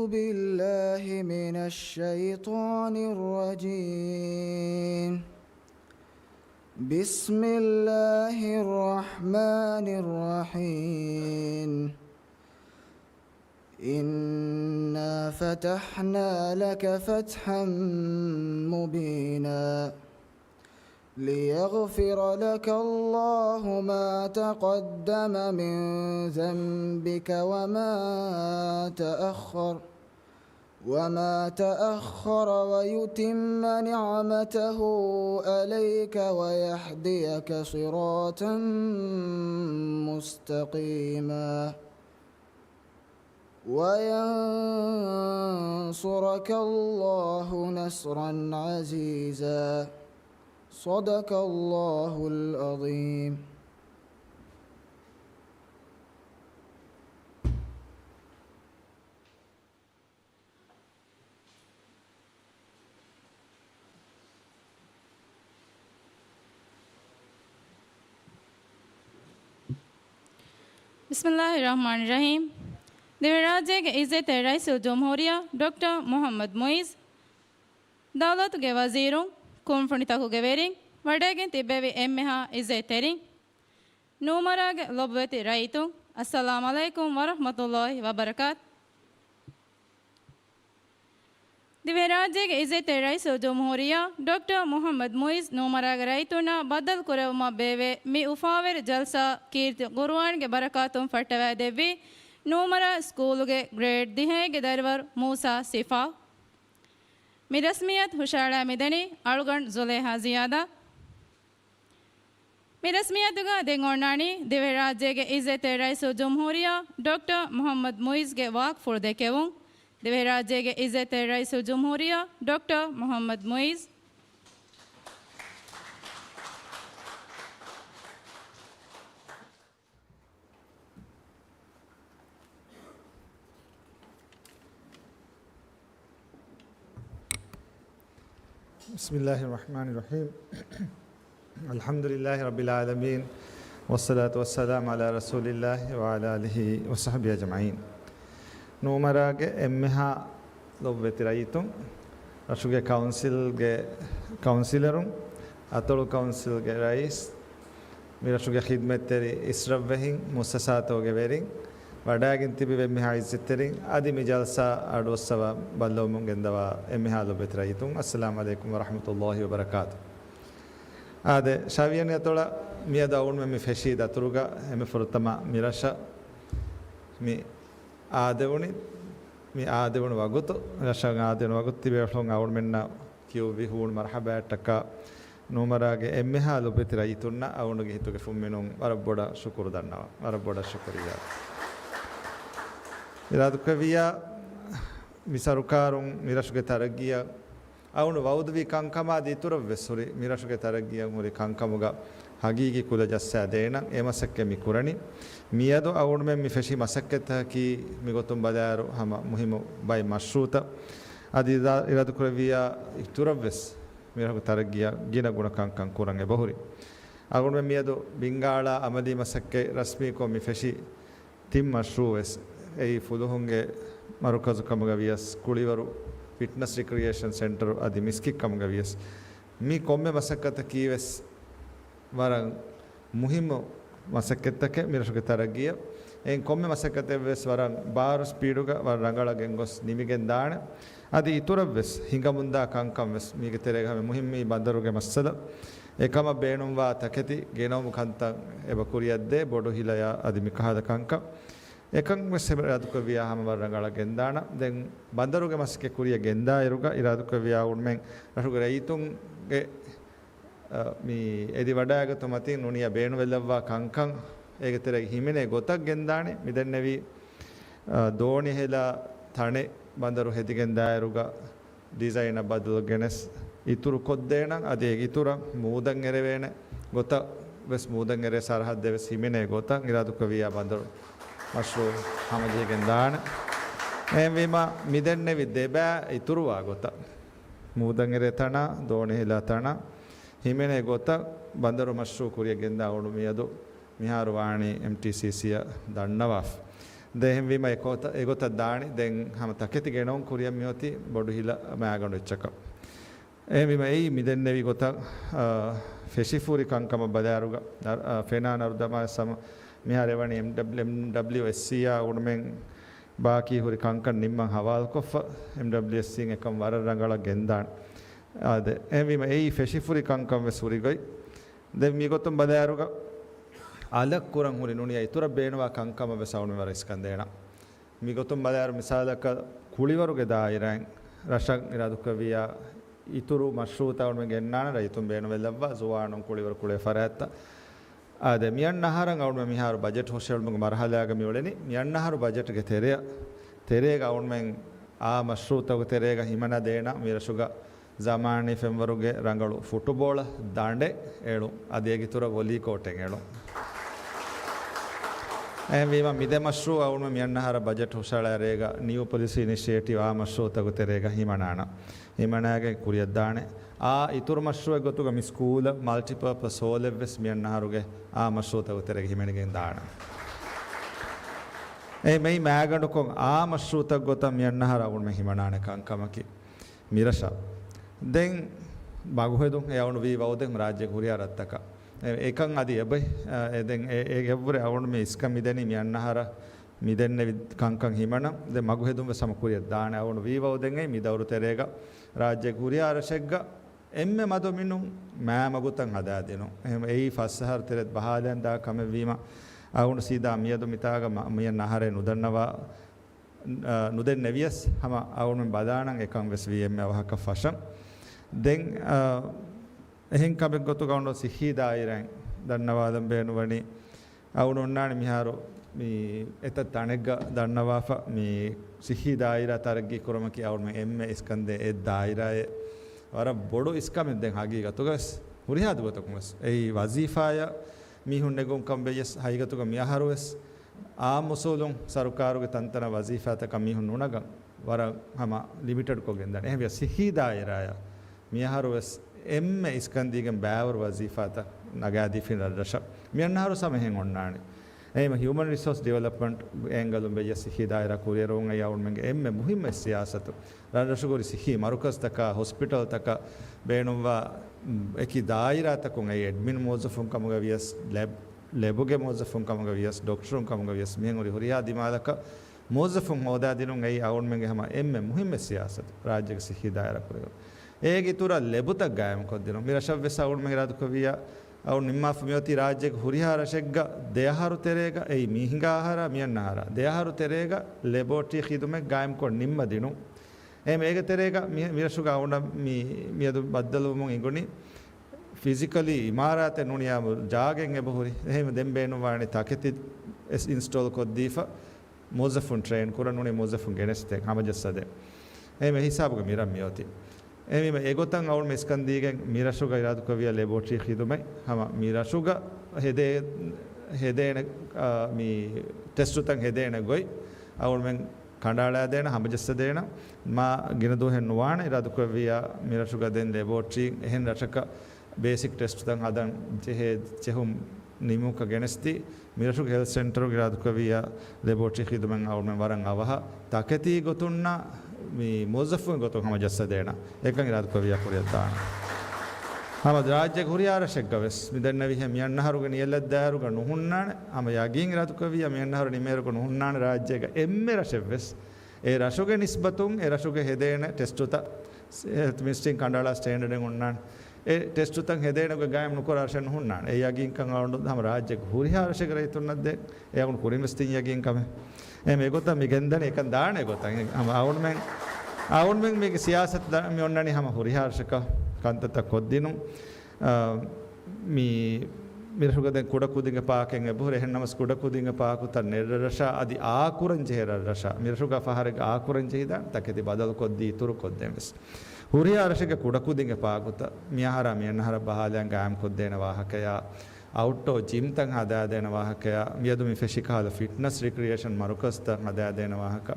بالله من الشيطان الرجيم. بسم الله الرحمن الرحيم. إنا فتحنا لك فتحا مبينا ليغفر لك الله ما تقدم من ذنبك وما تأخر ويتم نعمته عليك ويهديك صراطا مستقيما وينصرك الله نصرا عزيزا. صدق الله العظيم. बिस्मिल्लाहिर्रहमानिर्रहीम। दिव्य राज्य के इज़्ज़त रईस जमहूरिया डॉक्टर मोहम्मद मुइज़ दौलत के वज़ीरों कॉन्फ्रेंस को गेवेरिंग वडेगिन तिब्बेवी एम्मेहा इज़्ज़त तेरिंग नूमरा के लोबवेती राइतों अस्सलाम अलैकुम वरहमतुल्लाहि वबरकात। दिव्य राज्य के इज़्ज़त रईस जमहूरिया डॉक्टर मोहम्मद मुइज़ नूमरा के राइतोना बदल करे उमा बेवे मी उफावेर जलसा कीर्ति गुरुआन के बरकातुम फटवे देवी नूमरा स्कूल के ग्रेड दिहे के दरवर मूसा सिफा मी रस्मियत हुशाड़ा मिदनी अड़गण जुलेहा जियादा मी रस्मियत का देंगोनानी दिव्य राज्य के इज़्ज़त रईस जमहूरिया डॉक्टर मोहम्मद मुइज़ के वाक फुर्दे केवुं दिव्य राज्य के इज़्ज़त रईस जमहूरिया डॉक्टर मोहम्मद मुइज़ बिस्मिल्लाहिर्रहमानिर्रहीम। अल्हम्दुलिल्लाहि रब्बिल आलमीन वस्सलातु वस्सलामु अला रसूलिल्लाहि व अला आलिहि व सहबिहि अजमईन। नूमरागे एम्मेहा लोब्वेतिरायितुं रशुगे काउंसिलरुं अतोलु काउंसिलगे रईस मिरशुगे खिदमतेरी इस्रवेहिं मुस्ससातोगे वेरिं वडागिन तिबि एम्मेहा इज्जतेरिं आदि मिजलसा अडोसवा बल्लोमुं गेंदवा एम्मेहा लोब्वेतिरायितुं अस्सलामु अलैकुम व रहमतुल्लाहि व बरकातुहू। आदे शावियने तोला मियादा उन में फेशी दतुरुगा एमे फुरतमा मिरशा मी आदेवुनी मी आदेवुन वगुतु रशंग आदेवुन वगुत्ति बेफ्लोंग आउन मेन्ना क्यू विहुन मरहबा टक्का नूमरागे एम्मेहा लोब्वेतिरायितुन्ना आउनुगे हितुगे फुम्मिनुं वरब्बोडा शुकुर दन्नवा वरब्बोडा शुक्रिया इरादुकविया मिसरुकारुं मिरशुगे तरगिया ಅವನು ವೌದ್ವಿ ಕಂಕಮಾದಿ ತುರವ್ವೆಸುರಿ ಮಿರಶುಗೆ ತರಗಿಯ ಮುರಿ ಕಂಕಮುಗ ಹಗೀಗಿ ಕುಲ ಜಸ್ಸಾದೇನ ಎಮಸಕ್ಕೆ ಮಿ ಕುರಣಿ ಮಿಯದು ಅವನು ಮೆ ಮಿ ಫೆಶಿ ಮಸಕ್ಕೆತ ಕಿ ಮಿಗೊತುಂ ಬದಾರು ಹಮ ಮುಹಿಮು ಬೈ ಮಶ್ರೂತ ಅದಿ ಇರದು ಕುರವಿಯ ತುರವ್ವೆಸ್ ಮಿರಶುಗೆ ತರಗಿಯ ಗಿನ ಗುಣ ಕಂಕಂ ಕುರಂಗೆ ಬಹುರಿ ಅವನು ಮೆ ಮಿಯದು ಬಿಂಗಾಳ ಅಮದಿ ಮಸಕ್ಕೆ ರಸ್ಮಿ ಕೊ ಮಿ ಫೆಶಿ ತಿಮ್ ಮಶ್ರೂವೆಸ್ ei ಫುದುಹುಂಗೆ ಮರುಕಜು ಕಮಗವಿಯಸ್ ಕುಳಿವರು ಫಿಟ್ನೆಸ್ ರಿಕ್ರಿಯೇಷನ್ ಸೆಂಟರ್ ಅದಿ ಮಿಸ್ಕಿಕ್ ಕಮಗವಿಯಸ್ ಮೀ ಕೊಮ್ಮೆ ಮಸಕ್ಕತ ಕೀವೆಸ್ ವರಂ ಮುಹಿಮು ಮಸಕ್ಕೆತ್ತಕ್ಕೆ ಮಿರಶುಗೆ ತರಗಿಯ ಏನ್ ಕೊಮ್ಮೆ ಮಸಕ್ಕತೆವೆಸ್ ವರಂ ಬಾರು ಸ್ಪೀಡುಗ ವರ ರಂಗಳಗೆನ್ ಗೊಸ್ ನಿಮಿಗೆನ್ ದಾಣ ಅದಿ ಇತುರವೆಸ್ ಹಿಂಗ ಮುಂದ ಕಂಕಂ ವೆಸ್ ಮೀಗೆ ತೆರೆಗ ಹಮೆ ಮುಹಿಮ್ಮಿ ಬಂದರುಗೆ ಮಸ್ಸಲ ಏಕಮ ಬೇಣುಂವಾ ತಕೆತಿ ಗೆನೋಮು ಕಂತಂ ಎಬ ಕುರಿಯದ್ದೆ ಬೋಡು ಹಿಲಯ ಅದಿ ಮಿಕಹದ ಕಂಕ එකං මෙසෙ ඉරාදුක වියාහම වරංගල ගෙන්දාන දැන් බන්දරුගේ මස්කේ කුරිය ගෙන්දා ඉරුක ඉරාදුක වියා උන්මෙන් රහුගේ රයිතුන්ගේ මී එදි වඩාගත මතින් නුනිය බේණු වෙලවවා කංකං ඒකතර හිමිනේ ගොතක් ගෙන්දානේ මිදන්නේවි දෝණි හෙලා තනේ බන්දරු හෙදි ගෙන්දා ඉරුක ඩිසයින් බදල් ගෙනස් ඉතුරු කොද්දේනම් අද ඒක ඉතුරු මූදන් එරවේන ගොත වෙස් මූදන් එරේ සරහත් දෙවස් හිමිනේ ගොතක් ඉරාදුක වියා බන්දරු මශ්රූ හමජිගෙන් දාන එම්විම මිදන්නේ විදෙබෑ ඉතුරුවා ගොත මූදන් එරේ තන දෝණි හෙලා තන හිමිනේ ගොත බන්දරු මශ්රූ කුරිය ගෙන්දා වුණු මියදු මිහාරු වාණි MTCC දන්නවා දෙහෙන් වීම ඒගොත දානි දැන් හැම තකෙති ගෙනොන් කුරියම් මියොති බොඩු හිල මෑගොඩ එච්චක එහෙන් වීම එයි මිදෙන්නේවි ගොත ෆෙෂිෆූරි කංකම බදාරුග ෆෙනානරු දමා සම මිහරෙවණි MWSC උණමෙන් ಬಾಕಿ ಹುರಿ ಕಂಕನ್ ನಿಮ್ಮ ಹವಾಲ್ ಕೊಫ MWSC එකම් වර රංගල ගෙන්දාන් ආද එවිම ඒ ෆෙෂිෆුරි ಕಂಕම් වෙසුරිගයි දැන් මිගොතුම් බදාරුග අලක් කුරන් හුරි නුනිය ඉතුර බේනවා ಕಂಕම වෙසවුන වර ඉස්කන්දේන මිගොතුම් බදාරු මිසාලක කුලිවරුගේ දායිරන් රෂක් ඉරදුකවිය ඉතුරු මශ්රූතවුන් ගෙන්නාන රයිතුම් බේන වෙලවවා සුවානුම් කුලිවර කුලේ ෆරාත්ත ආද මියන්නහරන් අවුම මිහාරු බජට් හොෂල් මග මරහලාග මිවලෙනි මියන්නහරු බජට් ಗೆ ತೆರೆಗ ಅವನ್ ಮೆಂ ಆ ಮಶ್ರೂತಗ ತೆರೆಗ ಹಿಮನ ದೇನ ಮಿರಸುಗ ಜಮಾನಿ ಫೆಂವರುಗೆ ರಂಗಳು ಫುಟ್ಬಾಲ್ ದಾಂಡೆ ಏಳು ಅದೇಗಿತುರ ವಲಿ ಕೋಟೆ ಏಳು ವೀಮ ಮಿದೆ ಮಶ್ರೂ ಅವನು ಮಿಯನ್ನಹರ ಬಜೆಟ್ ಹೊಸಳರೇಗ ನ್ಯೂ ಪಾಲಿಸಿ ಇನಿಷಿಯೇಟಿವ್ ಆ ಮಶ್ರೂತಗ ತೆರೆಗ ಹಿಮನಾಣ ಹಿಮನಾಗೆ ಕುರಿಯದ್ದಾಣೆ ಆ ಇತುರು ಮಶ್ರೂ ಗೊತ್ತುಗ ಮಿ ಸ್ಕೂಲ್ ಮಲ್ಟಿಪರ್ಪಸ್ ಹೋಲೆವೆಸ್ ಮಿಯನ್ನಹರುಗೆ ಆ ಮಶ್ರೂತಗ ತೆರೆಗ ಹಿಮನಿಗೆ ದಾಣ ಮೈ ಮ್ಯಾಗಂಡುಕೊ ಆ ಮಶ್ರೂತಗ ಗೊತ್ತ ಮಿಯನ್ನಹರ ಅವನು ಮೆ ಹಿಮನಾಣೆ ಕಂಕಮಕಿ ಮಿರಶ ದೆನ್ ಬಾಗುಹೆದು ಯಾವನು ವಿ ವೌದೆಂ ರಾಜ್ಯ ಹುರಿಯಾರತ್ತಕ ඒකන් අදී එබයි දැන් ඒ ගැව්වර අවුන් මේ ඉස්ක මිදෙනි මියන්නහර මිදෙන්නේ කංකන් හිමන දැන් මගු හෙදුම් සමකුරිය දාන අවුන් වීවව දෙන්නේ මිදවරු තෙරේක රාජ්‍ය කුරිය අරෂෙග්ග එම්මෙ මදො මිනු මෑ මගුතන් හදා දෙනු එහෙම ඒ ෆස්සහර තෙරෙත් බහාලෙන් දා කම වීම අවුන් සීදා මියදු මිතාග මියන්නහරේ නුදන්නවා නුදෙන්නේ වියස් හැම අවුන් බදානන් එකන් වෙස් වීම අවහක ෆෂන් දැන් එහෙන් කබෙක් ගොතු ගවුණු සිහි දායිරන් දන්නවාදම් බේනුවනි අවුණු උන්නානි මිහාරෝ මේ එත තණෙග්ග දන්නවාෆ මේ සිහි දායිරා තරග්ගි කුරමකි අවුණු එම්මේ ඉස්කන්දේ ඒ දායිරායේ වර බොඩු ඉස්කමෙන් දැන් හගී ගතුගස් හුරිහාදු ගතුගස් ඒ වසීෆාය මිහුන් නෙගොන් කම්බෙයස් හයිගතුග මියහරොස් ආ මුසෝලුන් සරුකාරුගේ තන්තන වසීෆාත කමිහුන් නුනග වර හැම ලිමිටඩ් කොගෙන් දන එහෙම සිහි දායිරාය මියහරොස් එම්ම ඉස්කන්දීගෙන් බෑවර වසීෆාත නගාදීෆින් රදශ මියන්නහරු සමහෙන් ඔන්නානි එහෙම හියුමන් රිසෝස් ඩෙවලොප්මන්ට් ඇංගලුම් බෙය සිහි දායරා කුරියරුන් අයවුන් මෙගේ එම්ම මුහිම සියාසතු රදශගොරි සිහි මරුකස් තක හොස්පිටල් තක බේනුවා එකි දායරා තකුන් අය ඇඩ්මින් මොසෆුන් කමුග වියස් ලැබුගේ මොසෆුන් කමුග වියස් ඩොක්ටරුන් කමුග වියස් මෙහෙන් උරි හොරියා දිමාලක මොසෆුන් හොදා දිනුන් අය අවුන් මෙගේ හැම එම්ම මුහිම සියාසතු රාජ්‍යක සිහි දායරා කුරියරු ඒගිතුර ලැබුත ගායම කොද්දින මිරෂව් වෙසවුන් මෙගරාදු කවිය අවු නිම්මා ෆමියති රාජ්‍යක හුරිහාරෂෙග්ග දෙයහරු තෙරේග ඒ මිහිඟාහර මියන්නහර දෙයහරු තෙරේග ලැබෝටි ඛිදුමෙ ගායම කො නිම්ම දිනු ඒ මේක තෙරේග මිරෂුග අවුන මියදු බද්දලුමුන් ඉගුනි ෆිසිකලි ඉමාරාත නුනියා ජාගෙන් එබහුරි එහෙම දෙම්බේනු වාණි තකෙති ඉන්ස්ටෝල් කොද්දීෆා මොසෆුන් ට්‍රේන් කුරනුනි මොසෆුන් ගෙනස්තේ හමජස්සදේ එහෙම හිසාබුග මිරම් මියෝති එමෙම ඒගොතන් අවුල් මෙස්කන්දීගෙන් මිරෂුග ඉරාදු කවිය ලැබෝටි ඛිදුමයි හැම මිරෂුග හෙදේන මේ ටෙස්ටුතන් හෙදේන ගොයි අවුල් මෙන් කණ්ඩාලා දෙන හමජස්ස දෙන මා ගිනදු හෙන් වාන ඉරාදු කවිය මිරෂුග දෙන් ලැබෝටි එහෙන් රටක බේසික් ටෙස්ටුතන් හදන් චෙහුම් නිමුක ගෙනස්ති මිරෂුග හෙල්ත් සෙන්ටර් ඉරාදු කවිය ලැබෝටි ඛිදුමන් අවුල් මෙන් වරන් අවහ තකති ගොතුන්නා මේ මොසෆුන් ගොතු හමජස්ස දෙන එකන් ඉරාදු කවිය කුරිය දාන හැම රාජ්‍ය කුරියාරෂෙක් ගවස් මිදන්න විහ මියන්නහරුග නියලද දාරුග නුහුන්නාන හැම යගින් ඉරාදු කවිය මියන්නහරු නිමේරුග නුහුන්නාන රාජ්‍යක එම්මෙ රෂෙවස් ඒ රෂුගේ නිස්බතුන් ඒ රෂුගේ හෙදේන ටෙස්ටුත මිස්ටින් කණ්ඩාලා ස්ටෑන්ඩර්ඩ් උන්නාන ඒ ටෙස්ටුතන් හෙදේනක ගායම් නුකරාෂන් නුහුන්නාන ඒ යගින් කන් අවුණු හැම රාජ්‍ය කුරියාරෂෙක රයිතුන්නද ඒ යගුන් කුරිමස්තින් යගින් කම මේ ගොත මිගෙන්දන එකන් දාන ගොත අවුන් මෙන් මේක සියාසත් මේ ඔන්නනි හැම හොරිහාර්ෂක කන්තත කොද්දිනු මේ මිරසුග දැන් කුඩ කුදිංග පාකෙන් එබුර එහෙන්නමස් කුඩ කුදිංග පාකුත නෙරරෂා අදි ආකුරං ජෙරරෂා මිරසුග ෆහරක ආකුරං ජෙහිදා තකෙති බදල් කොද්දි ඉතුරු කොද්දෙමස් හොරිහාර්ෂක කුඩ කුදිංග පාකුත මියහර මියන්නහර බහාලයන් ගාම් කොද්දේන වාහකයා ಔಟ್ಡೋ ಜಿಮ್ ತಂಗ ಹದಾ ದೇನ ವಾಹಕ ಮಿಯದು ಮಿ ಫೆಶಿಕಾಲ ಫಿಟ್ನೆಸ್ ರಿಕ್ರಿಯೇಷನ್ ಮರುಕಸ್ ತಂಗ ಹದಾ ದೇನ ವಾಹಕ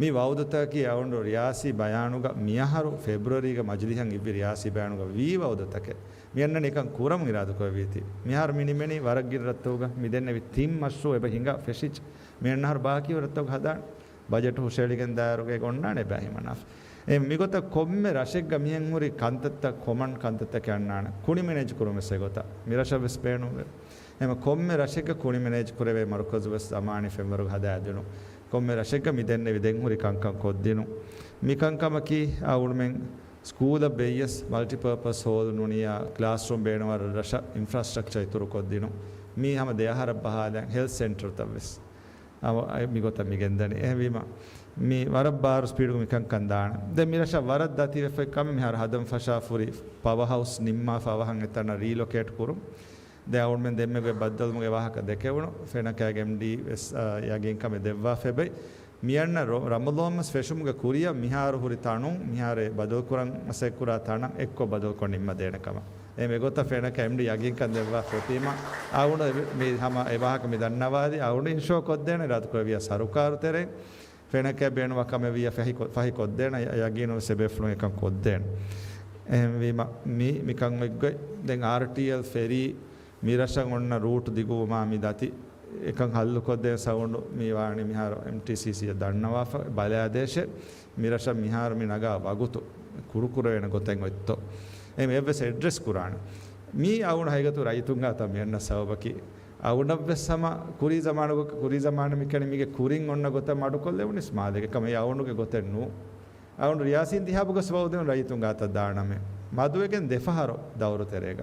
ಮಿ ವೌದತಕಿ ಅವನು ರಿಯಾಸಿ ಬಯಾನುಗ ಮಿಯಹರು ಫೆಬ್ರವರಿಗೆ ಮಜ್ಲಿಹಂ ಇಬ್ಬಿ ರಿಯಾಸಿ ಬಯಾನುಗ ವಿ ವೌದತಕೆ මියන්න නිකන් කුරම් ඉරාදු කවීති මිහාර මිනිමෙනි වරග්ගිර රත්තෝග මිදෙන්න වි තිම් මස්සෝ එබ හිඟ ෆෙසිච් මියන්න හර බාකිව රත්තෝග හදාන බජට් හුෂෙලිගෙන් දාරුගේ ගොන්නානේ බැහිමනස් එම් මිගොත කොම්මෙ රෂෙග්ග මිහෙන් හුරි කන්තත්ත කොමන් කන්තත්ත කන්නාන කුණි මැනේජ් කුරුමෙස ගොත මිරෂ වෙස්පේනුගේ එම කොම්මෙ රෂෙග්ග කුණි මැනේජ් කුරවේ මරුකස් වෙස් අමානි ෆෙම්වරු හදාදෙනු කොම්මෙ රෂෙග්ග මිදෙන්න විදෙන් හුරි කංකම් කොද්දිනු මිකංකම කි අවුල්මෙන් ස්කූල බේයස් මල්ටිපර්පස් හෝල් නුනියා ක්ලාස්රූම් බේනවර රෂ ඉන්ෆ්‍රාස්ට්‍රක්චර් ඉතුරු කොද්දිනු මී හැම දෙයහර බහාලෙන් හෙල්ත් සෙන්ටර් තවස් මිගොත මිගෙන්දනි එහෙවීම මේ වරබ්බාරු ස්පීඩ් මිකං කන්දාන දැන් මිරෂ වරද දති වෙෆ කම මිහර හදම් ෆෂා ෆුරි පවර් හවුස් නිම්මා ෆවහන් එතන රීලොකේට් කුරුම් දැන් අවුල්මෙන් දෙම්මගේ බද්දල්මුගේ වාහක දෙකෙවුණු ෆෙනකෑගේ එම්ඩී යගෙන් කම දෙවවා ෆෙබයි මියන්න රමදෝමස් ෆෙෂුම්ගේ කුරිය මිහාරු හුරි තණු මිහාරේ බදල් කුරන් අසෙකුරා තණ එක්ක බදල් කොනිම්ම දෙනකම එමෙ ගොත ෆෙනක එම්ඩී යගෙන් කන් දෙවවා ෆොතීම අවුණ මේ හැම ඒ වාහක මේ දන්නවාදී අවුණ ඉන්ෂෝ කොද්දේන රාත් කොවිය සරුකාරු තෙරේ ෆෙනක බේනවා කම විය ෆහි කොද්දේන යගිනෝ සෙබෙෆ්ලෝ එකන් කොද්දේන එම්වීම මිකන් වෙග්ග දැන් RTL ෆෙරි මිරෂන් ඔන්න රූට් දිගුමා මි දති එකන් හල්ලු කොද්දේ සවුණු මේ වාණි මිහාර MTCC දන්නවා බලාදේශ මිරෂ මිහාර මි නගා වගුතු කුරුකුර වෙන ගොතෙන් ඔත්තෝ එමෙ එවස් ඇඩ්‍රස් කුරාන මී අවුණ හයගතු රයිතුන්ගා තම යන්න සවබකි අවුණබ්බසම කුරි zamaන මිකණ මිගේ කුරින් ඔන්න ගොත මඩු කොල්ලෙවුනි ස්මාදක කම යවුණුගේ ගොතෙන් නු අවුණ රියාසින් දිහාබුක සවෝදෙන් රයිතුන්ගා ත දානමෙ මදුවකෙන් දෙෆහර දවරු තෙරේග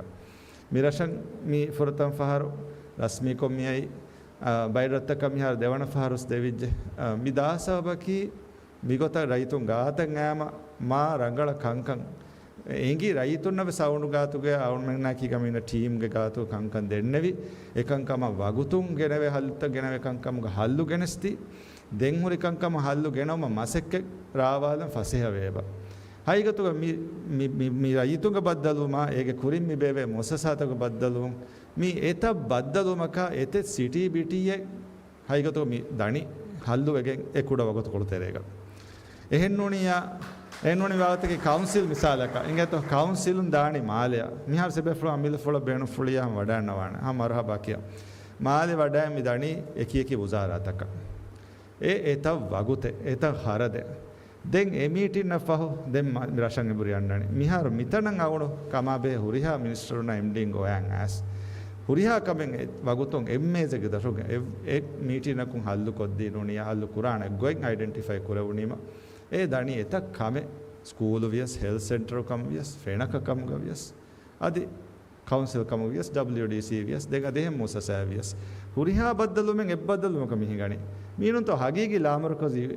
මිරෂන් මී ෆුරතම් ෆහරු රස්මී කොම්මියයි බයිරත්ත කමිහාර දෙවන ෆහරුස් දෙවිජ්ජ මිදාසවබකි මිගොත රයිතුන් ගාතන් ඈම මා රංගල කංකන් එංගි රයිතුන්නව සවුණු ගාතුගේ අවුන්මන්නාකි කමින ටීම්ගේ ගාතු කංකන් දෙන්නෙවි එකංකම වගුතුන් ගෙනවේ හල්ත ගෙනවේ කංකම හල්ලු ගෙනස්ති දෙන් හුරි කංකම හල්ලු ගෙනවම මසෙක්ක රාවාලන් ෆසෙහ වේබා හයිගතුග මි රයිතුන්ග බද්දලුමා ඒගේ කුරින් මි බේවේ මොසසාතක බද්දලුම් මි එත බද්දලුමක එතෙ සිටි බිටියේ හයිගතුග මි දණි හල්ලු වෙගෙන් එකුඩ වගතු කොළු තෙරේග එහෙන්නුනියා එන්නුනි වාතකේ කවුන්සිල් මිසාලක ඉංගතෝ කවුන්සිලුන් දාණි මාලයා මිහාර සෙබෙෆ්ලෝ අමිල ෆොල බේනු ෆුලියා වඩන්නවාන හා මරහබා කිය මාලේ වඩා මි දණි එකියකි වුසාරාතක එත වගුතේ එත හරදේ දැන් එමීටින් නෆහු දැන් රෂන් ඉබුරියන්නනේ මිහාර මිතනන් අවුණු කමාබේ හුරිහා මිනිස්ටරුනා එම්ඩින් ගෝයන් ඇස් හුරිහා කමෙන් වගුතුන් එම්මේසගේ දරුග එ මීටිනකුන් හල්ලු කොද්දී නොනිය හල්ලු කුරාන ගොයින් අයිඩෙන්ටිෆයි කරවුනීම ඒ දණි එත කම ස්කූල් වියස් හෙල්ත් සෙන්ටර් කම වියස් ෆේනක කම ගවියස් අදි කවුන්සිල් කම වියස් WDC වියස් දෙක දෙහෙම මොසසා වියස් හුරිහා බද්දලුමෙන් එබ්බද්දලුමක මිහිගණි මීනුන්ත හගීගි ලාමරකසි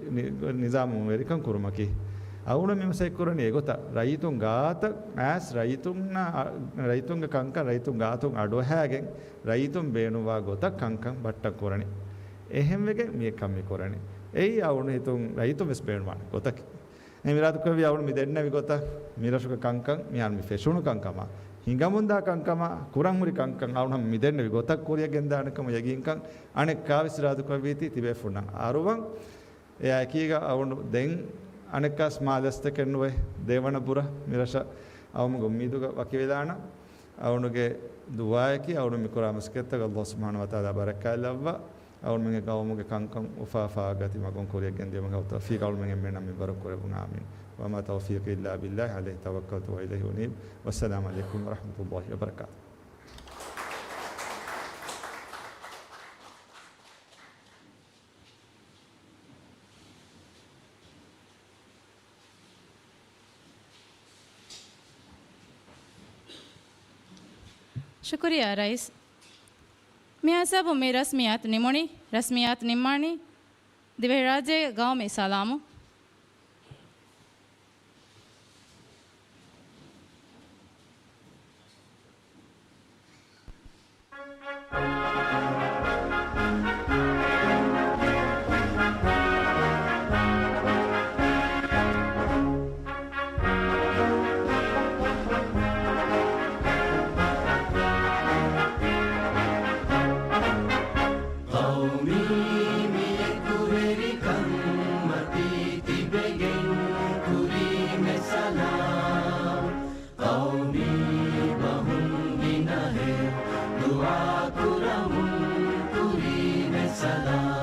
නිසාම වෙරිකන් කුරුමකි අවුණ මෙමසෙක් කරන්නේ ඒගොත රයිතුන් ගාත ඇස් රයිතුන්ග කංක රයිතුන් ගාතුන් අඩෝ හැගෙන් රයිතුන් බේනුවා ගොත කංකන් බට්ටක් කරණි එහෙම වෙගෙන් මේ කම්මි කරණි එයි අවුණ හිතුන් රයිතු වෙස් බේනුවාන ගොතක් එමිරාතු කවි අවුණ මි දෙන්න විගොත මිරසුක කංකන් මියන් මි ෆෙෂුණු කංකම හිඟමුන්දා කංකම කුරංමුරි කංකන් අවුණ මි දෙන්න විගොතක් කොරියගෙන් දානකම යගින්කන් අනෙක් කාවිසිරාතු කවීති තිබේ ෆුණන් අරුවන් එයා කීග අවුණ දෙන් අනෙක්කස් මාදස්ත කෙන්නුවේ දේවනපුර මිරෂ අවුම ගොම්මීදුක වකිවේදාන අවුණුගේ දුවායකි අවුණ මිකුරාමස්කෙත්තක අල්ලාහ් සුබ්හානහු වතාලා බරකල්ලව්වා අවුණ මගේ ගවමුගේ කංකම් උෆාෆා ගති මගොන් කොරියගෙන් දෙමග තෞෆීක් අවුණ මගේ මෙන්න මි බරක් කරපුන ආමීන් වමා තෞෆීක් ඉල්ලා බිල්ලාහ් අලයිහි තවක්කල්තු ව ඉලයිහි උනීබ් වස්සලාමු අලයිකුම් වරහ්මතුල්ලාහි වබරකාතුහ් शुक्रिया रईस मियाँ साहब में रस्मियात निमोनी रस्मियात निम्मानी दिव्यराजे गाँव में सलामो قومي ميكوري كمتي salam